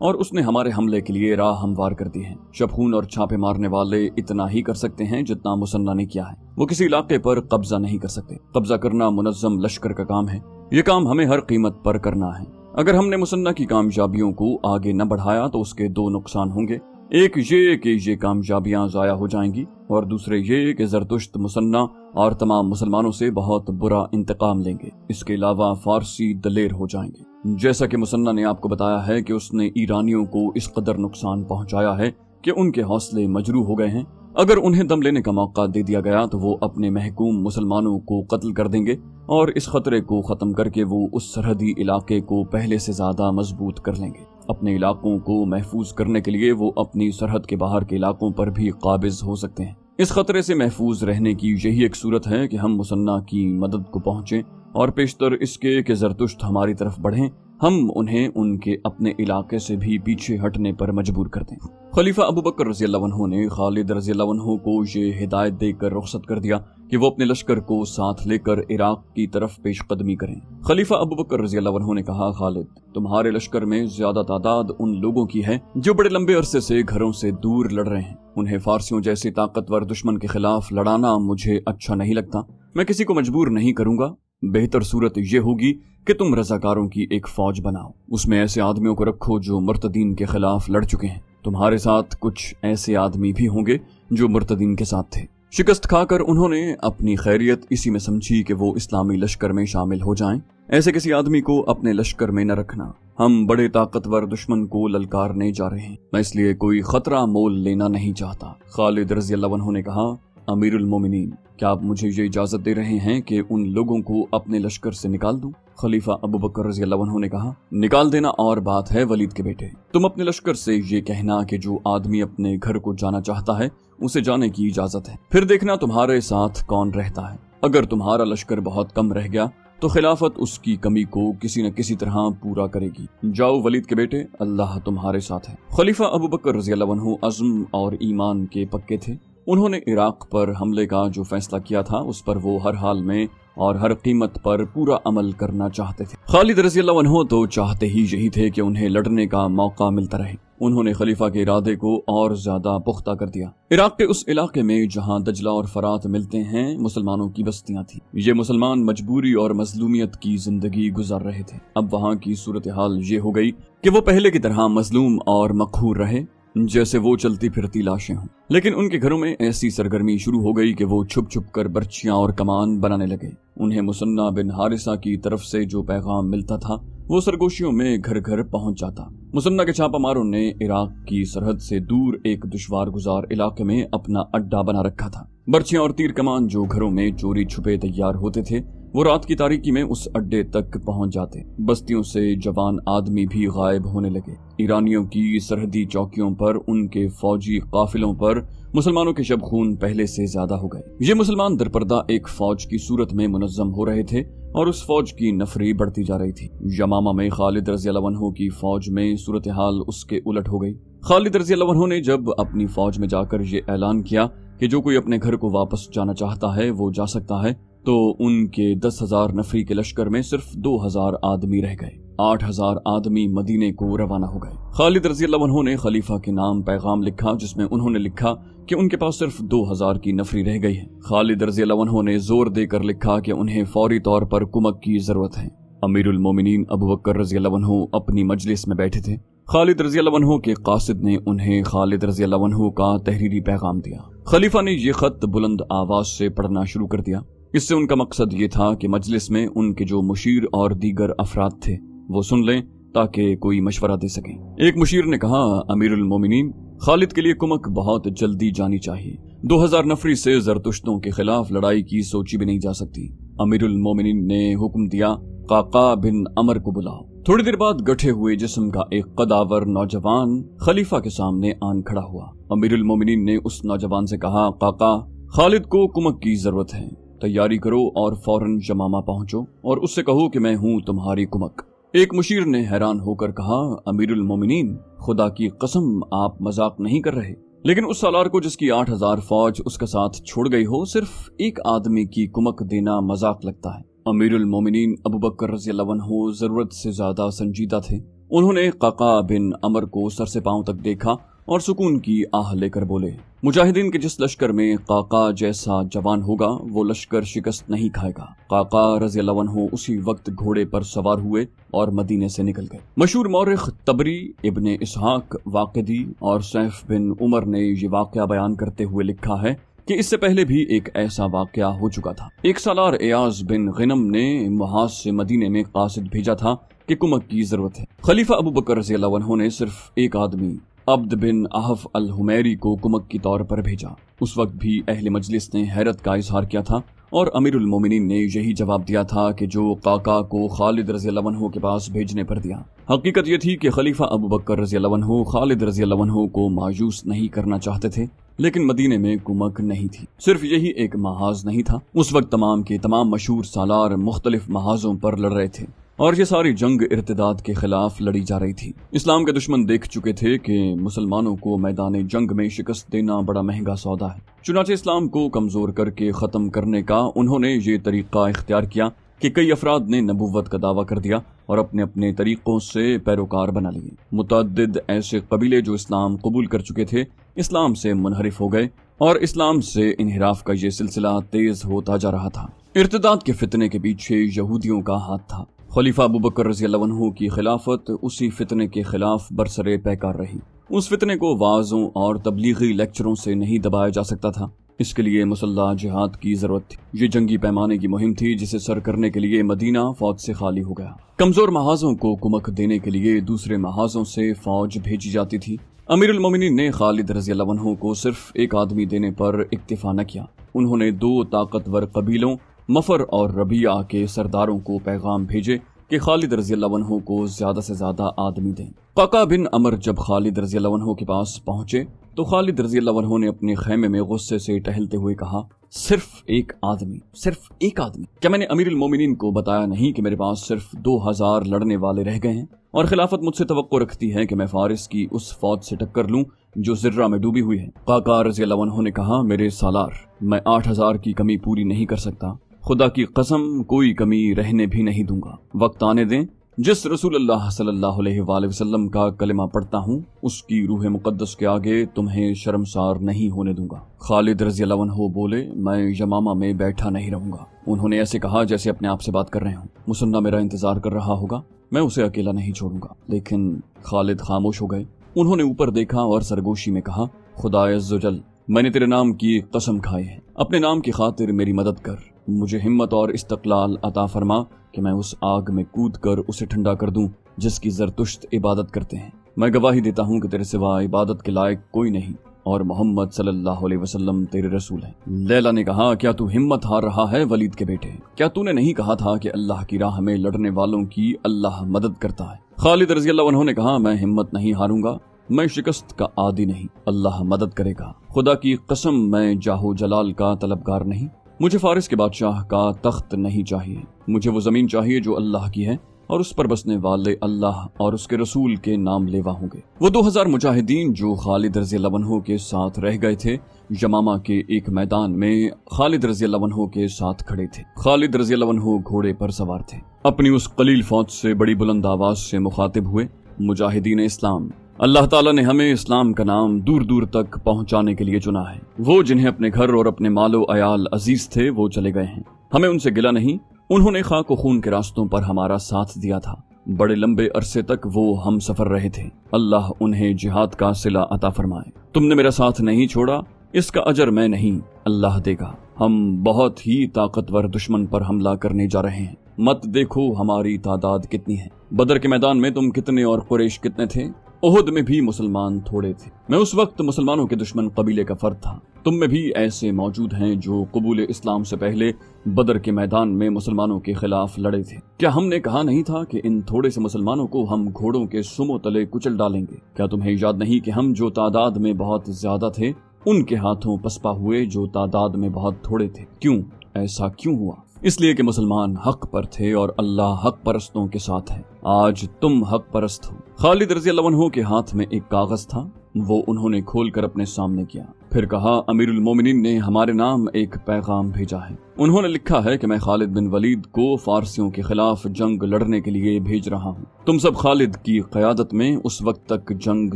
اور اس نے ہمارے حملے کے لیے راہ ہموار کر دی ہے۔ شبخون اور چھاپے مارنے والے اتنا ہی کر سکتے ہیں جتنا مسنہ نے کیا ہے۔ وہ کسی علاقے پر قبضہ نہیں کر سکتے۔ قبضہ کرنا منظم لشکر کا کام ہے۔ یہ کام ہمیں ہر قیمت پر کرنا ہے۔ اگر ہم نے مسنہ کی کامیابیوں کو آگے نہ بڑھایا تو اس کے دو نقصان ہوں گے۔ ایک یہ کہ یہ کامیابیاں ضائع ہو جائیں گی، اور دوسرے یہ کہ زرتشت مسنہ اور تمام مسلمانوں سے بہت برا انتقام لیں گے۔ اس کے علاوہ فارسی دلیر ہو جائیں گے۔ جیسا کہ مسنہ نے آپ کو بتایا ہے کہ اس نے ایرانیوں کو اس قدر نقصان پہنچایا ہے کہ ان کے حوصلے مجروح ہو گئے ہیں۔ اگر انہیں دم لینے کا موقع دے دیا گیا تو وہ اپنے محکوم مسلمانوں کو قتل کر دیں گے، اور اس خطرے کو ختم کر کے وہ اس سرحدی علاقے کو پہلے سے زیادہ مضبوط کر لیں گے۔ اپنے علاقوں کو محفوظ کرنے کے لیے وہ اپنی سرحد کے باہر کے علاقوں پر بھی قابض ہو سکتے ہیں۔ اس خطرے سے محفوظ رہنے کی یہی ایک صورت ہے کہ ہم مسنہ کی مدد کو پہنچیں، اور پیشتر اس کے کہ زرتشت ہماری طرف بڑھیں، ہم انہیں ان کے اپنے علاقے سے بھی پیچھے ہٹنے پر مجبور کر دیں۔ خلیفہ ابوبکر رضی اللہ عنہ نے خالد رضی اللہ عنہ کو یہ ہدایت دے کر رخصت کر دیا کہ وہ اپنے لشکر کو ساتھ لے کر عراق کی طرف پیش قدمی کریں۔ خلیفہ ابوبکر رضی اللہ عنہ نے کہا، خالد، تمہارے لشکر میں زیادہ تعداد ان لوگوں کی ہے جو بڑے لمبے عرصے سے گھروں سے دور لڑ رہے ہیں۔ انہیں فارسیوں جیسے طاقتور دشمن کے خلاف لڑانا مجھے اچھا نہیں لگتا۔ میں کسی کو مجبور نہیں کروں گا۔ بہتر صورت یہ ہوگی کہ تم رضاکاروں کی ایک فوج بناؤ، اس میں ایسے آدمیوں کو رکھو جو مرتدین کے خلاف لڑ چکے ہیں۔ تمہارے ساتھ کچھ ایسے آدمی بھی ہوں گے جو مرتدین کے ساتھ تھے۔ شکست کھا کر انہوں نے اپنی خیریت اسی میں سمجھی کہ وہ اسلامی لشکر میں شامل ہو جائیں۔ ایسے کسی آدمی کو اپنے لشکر میں نہ رکھنا۔ ہم بڑے طاقتور دشمن کو للکارنے جا رہے ہیں، میں اس لیے کوئی خطرہ مول لینا نہیں چاہتا۔ خالد رضی اللہ عنہ نے کہا، امیر المومنین، کیا آپ مجھے یہ اجازت دے رہے ہیں کہ ان لوگوں کو اپنے لشکر سے نکال دوں؟ خلیفہ ابوبکر رضی اللہ عنہ نے کہا، نکال دینا اور بات ہے ولید کے بیٹے۔ تم اپنے لشکر سے یہ کہنا کہ جو آدمی اپنے گھر کو جانا چاہتا ہے اسے جانے کی اجازت ہے، پھر دیکھنا تمہارے ساتھ کون رہتا ہے۔ اگر تمہارا لشکر بہت کم رہ گیا تو خلافت اس کی کمی کو کسی نہ کسی طرح پورا کرے گی۔ جاؤ ولید کے بیٹے، اللہ تمہارے ساتھ ہے۔ خلیفہ ابوبکر رضی اللہ عنہ عزم اور ایمان کے پکے تھے۔ انہوں نے عراق پر حملے کا جو فیصلہ کیا تھا اس پر وہ ہر حال میں اور ہر قیمت پر پورا عمل کرنا چاہتے تھے۔ خالد رضی اللہ عنہ تو چاہتے ہی یہی تھے کہ انہیں لڑنے کا موقع ملتا رہے۔ انہوں نے خلیفہ کے ارادے کو اور زیادہ پختہ کر دیا۔ عراق کے اس علاقے میں جہاں دجلہ اور فرات ملتے ہیں مسلمانوں کی بستیاں تھیں۔ یہ مسلمان مجبوری اور مظلومیت کی زندگی گزار رہے تھے۔ اب وہاں کی صورتحال یہ ہو گئی کہ وہ پہلے کی طرح مظلوم اور مقہور رہے جیسے وہ چلتی پھرتی لاشیں ہوں، لیکن ان کے گھروں میں ایسی سرگرمی شروع ہو گئی کہ وہ چھپ چھپ کر برچیاں اور کمان بنانے لگے۔ انہیں مسنہ بن حارثہ کی طرف سے جو پیغام ملتا تھا وہ سرگوشیوں میں گھر گھر پہنچ جاتا۔ مسنہ کے چھاپہ ماروں نے عراق کی سرحد سے دور ایک دشوار گزار علاقے میں اپنا اڈا بنا رکھا تھا۔ برچیاں اور تیر کمان جو گھروں میں چوری چھپے تیار ہوتے تھے وہ رات کی تاریکی میں اس اڈے تک پہنچ جاتے۔ بستیوں سے جوان آدمی بھی غائب ہونے لگے۔ ایرانیوں کی سرحدی چوکیوں پر، ان کے فوجی قافلوں پر مسلمانوں کے شب خون پہلے سے زیادہ ہو گئے۔ یہ مسلمان درپردہ ایک فوج کی صورت میں منظم ہو رہے تھے اور اس فوج کی نفری بڑھتی جا رہی تھی۔ یمامہ میں خالد رضی اللہ عنہ کی فوج میں صورتحال اس کے الٹ ہو گئی۔ خالد رضی اللہ عنہ نے جب اپنی فوج میں جا کر یہ اعلان کیا کہ جو کوئی اپنے گھر کو واپس جانا چاہتا ہے وہ جا سکتا ہے، تو ان کے 10,000 نفری کے لشکر میں صرف 2,000 آدمی رہ گئے۔ 8,000 آدمی مدینے کو روانہ ہو گئے۔ خالد رضی اللہ عنہ نے خلیفہ کے نام پیغام لکھا جس میں انہوں نے لکھا کہ ان کے پاس صرف 2,000 کی نفری رہ گئی ہے۔ خالد رضی اللہ عنہ نے زور دے کر لکھا کہ انہیں فوری طور پر کمک کی ضرورت ہے۔ امیر المومنین ابوبکر رضی اللہ عنہ اپنی مجلس میں بیٹھے تھے۔ خالد رضی اللہ عنہ کے قاصد نے انہیں خالد رضی اللہ عنہ کا تحریری پیغام دیا۔ خلیفہ نے یہ خط بلند آواز سے پڑھنا شروع کر دیا۔ اس سے ان کا مقصد یہ تھا کہ مجلس میں ان کے جو مشیر اور دیگر افراد تھے وہ سن لیں تاکہ کوئی مشورہ دے سکیں۔ ایک مشیر نے کہا، امیر المومنین، خالد کے لیے کمک بہت جلدی جانی چاہیے۔ 2,000 نفری سے زرتشتوں کے خلاف لڑائی کی سوچی بھی نہیں جا سکتی۔ امیر المومنین نے حکم دیا، قعقاع بن عمر کو بلاؤ۔ تھوڑی دیر بعد گٹھے ہوئے جسم کا ایک قداور نوجوان خلیفہ کے سامنے آن کھڑا ہوا۔ امیر المومنین نے اس نوجوان سے کہا، قعقاع، خالد کو کمک کی ضرورت ہے، تیاری کرو اور فوراً یمامہ پہنچو اور اس سے کہو کہ میں ہوں تمہاری کمک۔ ایک مشیر نے حیران ہو کر کہا، امیر المومنین، خدا کی قسم آپ مذاق نہیں کر رہے، لیکن اس سالار کو جس کی 8,000 فوج اس کا ساتھ چھوڑ گئی ہو صرف ایک آدمی کی کمک دینا مذاق لگتا ہے۔ امیر المومنین ابوبکر رضی اللہ عنہ ضرورت سے زیادہ سنجیدہ تھے۔ انہوں نے قعقاع بن عمر کو سر سے پاؤں تک دیکھا اور سکون کی آہ لے کر بولے، مجاہدین کے جس لشکر میں قعقاع جیسا جوان ہوگا وہ لشکر شکست نہیں کھائے گا۔ قعقاع رضی اللہ عنہ اسی وقت گھوڑے پر سوار ہوئے اور مدینے سے نکل گئے۔ مشہور مورخ طبری، ابن اسحاق واقدی اور سیف بن عمر نے یہ واقعہ بیان کرتے ہوئے لکھا ہے کہ اس سے پہلے بھی ایک ایسا واقعہ ہو چکا تھا۔ ایک سالار ایاز بن غنم نے محاذ سے مدینے میں قاصد بھیجا تھا کہ کمک کی ضرورت ہے۔ خلیفہ ابو بکر رضی اللہ عنہ نے صرف ایک آدمی عبد بن احف الحمیری کو کمک کے طور پر بھیجا۔ اس وقت بھی اہل مجلس نے حیرت کا اظہار کیا تھا اور امیر المومنین نے یہی جواب دیا تھا کہ جو قعقاع کو خالد رضی اللہ عنہ کے پاس بھیجنے پر دیا۔ حقیقت یہ تھی کہ خلیفہ ابو بکر رضی اللہ عنہ خالد رضی اللہ عنہ کو مایوس نہیں کرنا چاہتے تھے، لیکن مدینے میں کمک نہیں تھی۔ صرف یہی ایک محاذ نہیں تھا، اس وقت تمام کے تمام مشہور سالار مختلف محاذوں پر لڑ رہے تھے اور یہ ساری جنگ ارتداد کے خلاف لڑی جا رہی تھی۔ اسلام کے دشمن دیکھ چکے تھے کہ مسلمانوں کو میدان جنگ میں شکست دینا بڑا مہنگا سودا ہے، چنانچہ اسلام کو کمزور کر کے ختم کرنے کا انہوں نے یہ طریقہ اختیار کیا کہ کئی افراد نے نبوت کا دعویٰ کر دیا اور اپنے اپنے طریقوں سے پیروکار بنا لیے۔ متعدد ایسے قبیلے جو اسلام قبول کر چکے تھے اسلام سے منحرف ہو گئے اور اسلام سے انحراف کا یہ سلسلہ تیز ہوتا جا رہا تھا۔ ارتداد کے فتنے کے پیچھے یہودیوں کا ہاتھ تھا۔ خلیفہ ابو بکر رضی اللہ عنہ کی خلافت اسی فتنے کے خلاف برسرے پیکار رہی۔ اس فتنے کو وعظوں اور تبلیغی لیکچروں سے نہیں دبایا جا سکتا تھا، اس کے لیے مسلح جہاد کی ضرورت تھی۔ یہ جنگی پیمانے کی مہم تھی جسے سر کرنے کے لیے مدینہ فوج سے خالی ہو گیا۔ کمزور محاذوں کو کمک دینے کے لیے دوسرے محاذوں سے فوج بھیجی جاتی تھی۔ امیر المومنین نے خالد رضی اللہ عنہ کو صرف ایک آدمی دینے پر اکتفا نہ کیا، انہوں نے دو طاقتور قبیلوں مفر اور ربیعہ کے سرداروں کو پیغام بھیجے کہ خالد رضی اللہ عنہ کو زیادہ سے زیادہ آدمی دیں۔ قعقاع بن عمر جب خالد رضی اللہ عنہ کے پاس پہنچے تو خالد رضی اللہ عنہ نے اپنے خیمے میں غصے سے ٹہلتے ہوئے کہا، صرف ایک آدمی، صرف ایک آدمی! کیا میں نے امیر المومنین کو بتایا نہیں کہ میرے پاس صرف 2000 لڑنے والے رہ گئے ہیں اور خلافت مجھ سے توقع رکھتی ہے کہ میں فارس کی اس فوج سے ٹکر لوں جو زرہ میں ڈوبی ہوئی ہے؟ قعقاع رضی اللہ عنہ نے کہا، میرے سالار، میں 8000 کی کمی پوری نہیں کر سکتا، خدا کی قسم کوئی کمی رہنے بھی نہیں دوں گا۔ وقت آنے دیں، جس رسول اللہ صلی اللہ علیہ وآلہ وسلم کا کلمہ پڑھتا ہوں اس کی روح مقدس کے آگے تمہیں شرمسار نہیں ہونے دوں گا۔ خالد رضی اللہ عنہ بولے، میں یمامہ میں بیٹھا نہیں رہوں گا۔ انہوں نے ایسے کہا جیسے اپنے آپ سے بات کر رہے ہوں۔ مسنہ میرا انتظار کر رہا ہوگا، میں اسے اکیلا نہیں چھوڑوں گا۔ لیکن خالد خاموش ہو گئے۔ انہوں نے اوپر دیکھا اور سرگوشی میں کہا، خدا عز و جل، میں نے تیرے نام کی قسم کھائی ہے، اپنے نام کی خاطر میری مدد کر، مجھے ہمت اور استقلال عطا فرما کہ میں اس آگ میں کود کر اسے ٹھنڈا کر دوں جس کی زرتشت عبادت کرتے ہیں۔ میں گواہی دیتا ہوں کہ تیرے سوا عبادت کے لائق کوئی نہیں اور محمد صلی اللہ علیہ وسلم تیرے رسول ہیں۔ لیلا نے کہا، کیا تو ہمت ہار رہا ہے ولید کے بیٹے؟ کیا تو نے نہیں کہا تھا کہ اللہ کی راہ میں لڑنے والوں کی اللہ مدد کرتا ہے؟ خالد رضی اللہ عنہ نے کہا، میں ہمت نہیں ہاروں گا، میں شکست کا عادی نہیں، اللہ مدد کرے گا۔ خدا کی قسم میں جاہ و جلال کا طلبگار نہیں، مجھے فارس کے بادشاہ کا تخت نہیں چاہیے، مجھے وہ زمین چاہیے جو اللہ کی ہے اور اس پر بسنے والے اللہ اور اس کے رسول کے نام لیوا ہوں گے۔ وہ 2000 مجاہدین جو خالد رضی اللہ عنہ کے ساتھ رہ گئے تھے یمامہ کے ایک میدان میں خالد رضی اللہ عنہ کے ساتھ کھڑے تھے۔ خالد رضی اللہ عنہ گھوڑے پر سوار تھے، اپنی اس قلیل فوج سے بڑی بلند آواز سے مخاطب ہوئے، مجاہدین اسلام، اللہ تعالیٰ نے ہمیں اسلام کا نام دور دور تک پہنچانے کے لیے چنا ہے۔ وہ جنہیں اپنے گھر اور اپنے مال و عیال عزیز تھے وہ چلے گئے ہیں، ہمیں ان سے گلہ نہیں، انہوں نے خاک و خون کے راستوں پر ہمارا ساتھ دیا تھا، بڑے لمبے عرصے تک وہ ہم سفر رہے تھے، اللہ انہیں جہاد کا صلہ عطا فرمائے۔ تم نے میرا ساتھ نہیں چھوڑا، اس کا اجر میں نہیں، اللہ دے گا۔ ہم بہت ہی طاقتور دشمن پر حملہ کرنے جا رہے ہیں، مت دیکھو ہماری تعداد کتنی ہے، بدر کے میدان میں تم کتنے اور قریش کتنے تھے، احد میں بھی مسلمان تھوڑے تھے، میں اس وقت مسلمانوں کے دشمن قبیلے کا فرد تھا، تم میں بھی ایسے موجود ہیں جو قبول اسلام سے پہلے بدر کے میدان میں مسلمانوں کے خلاف لڑے تھے۔ کیا ہم نے کہا نہیں تھا کہ ان تھوڑے سے مسلمانوں کو ہم گھوڑوں کے سموں تلے کچل ڈالیں گے؟ کیا تمہیں یاد نہیں کہ ہم جو تعداد میں بہت زیادہ تھے ان کے ہاتھوں پسپا ہوئے جو تعداد میں بہت تھوڑے تھے؟ کیوں ایسا کیوں ہوا؟ اس لیے کہ مسلمان حق پر تھے اور اللہ حق پرستوں کے ساتھ ہے۔ آج تم حق پرست ہو۔ خالد رضی اللہ عنہ کے ہاتھ میں ایک کاغذ تھا، وہ انہوں نے کھول کر اپنے سامنے کیا۔ پھر کہا امیر المومنین نے ہمارے نام ایک پیغام بھیجا ہے۔ انہوں نے لکھا ہے کہ میں خالد بن ولید کو فارسیوں کے خلاف جنگ لڑنے کے لیے بھیج رہا ہوں۔ تم سب خالد کی قیادت میں اس وقت تک جنگ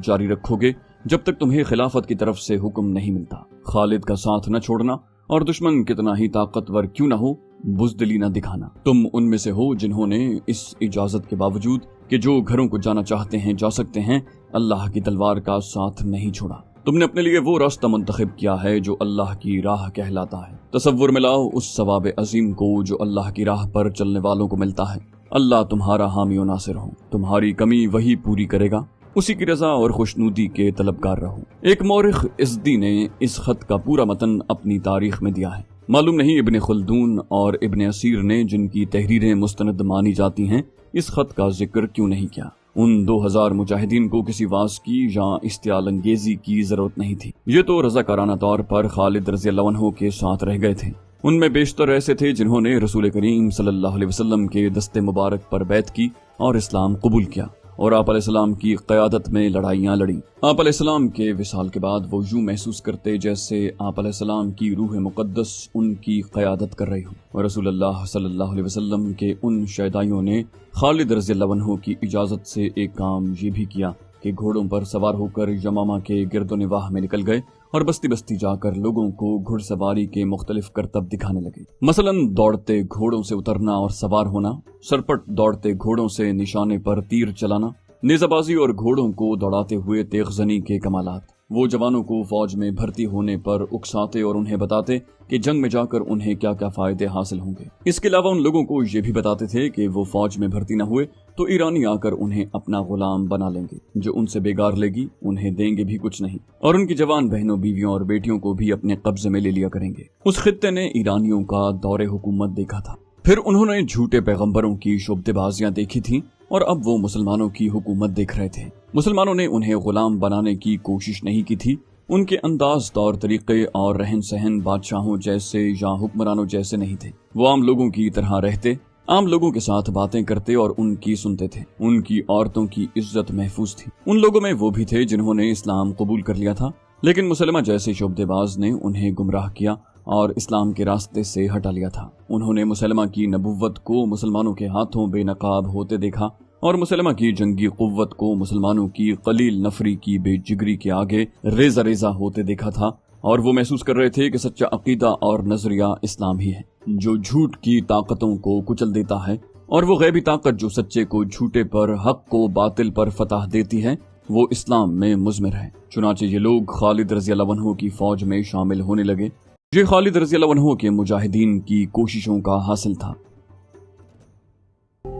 جاری رکھو گے جب تک تمہیں خلافت کی طرف سے حکم نہیں ملتا۔ خالد کا ساتھ نہ چھوڑنا اور دشمن کتنا ہی طاقتور کیوں نہ ہو بزدلی نہ دکھانا۔ تم ان میں سے ہو جنہوں نے اس اجازت کے باوجود کہ جو گھروں کو جانا چاہتے ہیں جا سکتے ہیں، اللہ کی تلوار کا ساتھ نہیں چھوڑا۔ تم نے اپنے لیے وہ راستہ منتخب کیا ہے جو اللہ کی راہ کہلاتا ہے۔ تصور میں لاؤ اس ثواب عظیم کو جو اللہ کی راہ پر چلنے والوں کو ملتا ہے۔ اللہ تمہارا حامی و ناصر ہو، تمہاری کمی وہی پوری کرے گا، اسی کی رضا اور خوشنودی کے طلبگار رہو۔ ایک مورخ ازدی نے اس خط کا پورا متن اپنی تاریخ میں دیا ہے۔ معلوم نہیں ابن خلدون اور ابن اسیر نے، جن کی تحریریں مستند مانی جاتی ہیں، اس خط کا ذکر کیوں نہیں کیا۔ ان 2000 مجاہدین کو کسی واس کی یا اشتعال انگیزی کی ضرورت نہیں تھی۔ یہ تو رضاکارانہ طور پر خالد رضی اللہ عنہ کے ساتھ رہ گئے تھے۔ ان میں بیشتر ایسے تھے جنہوں نے رسول کریم صلی اللہ علیہ وسلم کے دست مبارک پر بیعت کی اور اسلام قبول کیا اور آپ علیہ السلام کی قیادت میں لڑائیاں لڑیں۔ آپ علیہ السلام کے وصال کے بعد وہ یوں محسوس کرتے جیسے آپ علیہ السلام کی روح مقدس ان کی قیادت کر رہی ہو، اور رسول اللہ صلی اللہ علیہ وسلم کے ان شیدائیوں نے خالد رضی اللہ عنہ کی اجازت سے ایک کام یہ بھی کیا کہ گھوڑوں پر سوار ہو کر یمامہ کے گرد و نواح میں نکل گئے اور بستی بستی جا کر لوگوں کو گھڑ سواری کے مختلف کرتب دکھانے لگے۔ مثلا دوڑتے گھوڑوں سے اترنا اور سوار ہونا، سرپٹ دوڑتے گھوڑوں سے نشانے پر تیر چلانا، نیزہ بازی اور گھوڑوں کو دوڑاتے ہوئے تیغ زنی کے کمالات۔ وہ جوانوں کو فوج میں بھرتی ہونے پر اکساتے اور انہیں بتاتے کہ جنگ میں جا کر انہیں کیا کیا فائدے حاصل ہوں گے۔ اس کے علاوہ ان لوگوں کو یہ بھی بتاتے تھے کہ وہ فوج میں بھرتی نہ ہوئے تو ایرانی آ کر انہیں اپنا غلام بنا لیں گے، جو ان سے بیگار لے گی انہیں دیں گے بھی کچھ نہیں، اور ان کی جوان بہنوں بیویوں اور بیٹیوں کو بھی اپنے قبضے میں لے لیا کریں گے۔ اس خطے نے ایرانیوں کا دور حکومت دیکھا تھا، پھر انہوں نے جھوٹے پیغمبروں کی شعبدے بازیاں دیکھی تھیں، اور اب وہ مسلمانوں کی حکومت دیکھ رہے تھے۔ مسلمانوں نے انہیں غلام بنانے کی کوشش نہیں کی تھی۔ ان کے انداز، طور طریقے اور رہن سہن بادشاہوں جیسے یا حکمرانوں جیسے نہیں تھے۔ وہ عام لوگوں کی طرح رہتے، عام لوگوں کے ساتھ باتیں کرتے اور ان کی سنتے تھے۔ ان کی عورتوں کی عزت محفوظ تھی۔ ان لوگوں میں وہ بھی تھے جنہوں نے اسلام قبول کر لیا تھا، لیکن مسلمہ جیسے شعبدے باز نے انہیں گمراہ کیا اور اسلام کے راستے سے ہٹا لیا تھا۔ انہوں نے مسلمہ کی نبوت کو مسلمانوں کے ہاتھوں بے نقاب ہوتے دیکھا اور مسلمہ کی جنگی قوت کو مسلمانوں کی قلیل نفری کی بے جگری کے آگے ریزہ ریزہ ہوتے دیکھا تھا، اور وہ محسوس کر رہے تھے کہ سچا عقیدہ اور نظریہ اسلام ہی ہے، جو جھوٹ کی طاقتوں کو کچل دیتا ہے، اور وہ غیبی طاقت جو سچے کو جھوٹے پر، حق کو باطل پر فتح دیتی ہے، وہ اسلام میں مضمر ہے۔ چنانچہ یہ لوگ خالد رضی اللہ عنہ کی فوج میں شامل ہونے لگے۔ یہ خالد رضی اللہ عنہ کے مجاہدین کی کوششوں کا حاصل تھا۔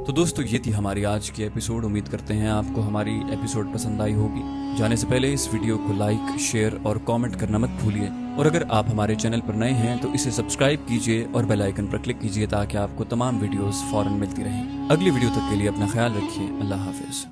تو دوستو یہ تھی ہماری آج کی ایپیسوڈ۔ امید کرتے ہیں آپ کو ہماری ایپیسوڈ پسند آئی ہوگی۔ جانے سے پہلے اس ویڈیو کو لائک، شیئر اور کامنٹ کرنا مت بھولیے، اور اگر آپ ہمارے چینل پر نئے ہیں تو اسے سبسکرائب کیجئے اور بیل آئیکن پر کلک کیجئے تاکہ آپ کو تمام ویڈیوز فوراً ملتی رہیں۔ اگلی ویڈیو تک کے لیے اپنا خیال رکھیے۔ اللہ حافظ۔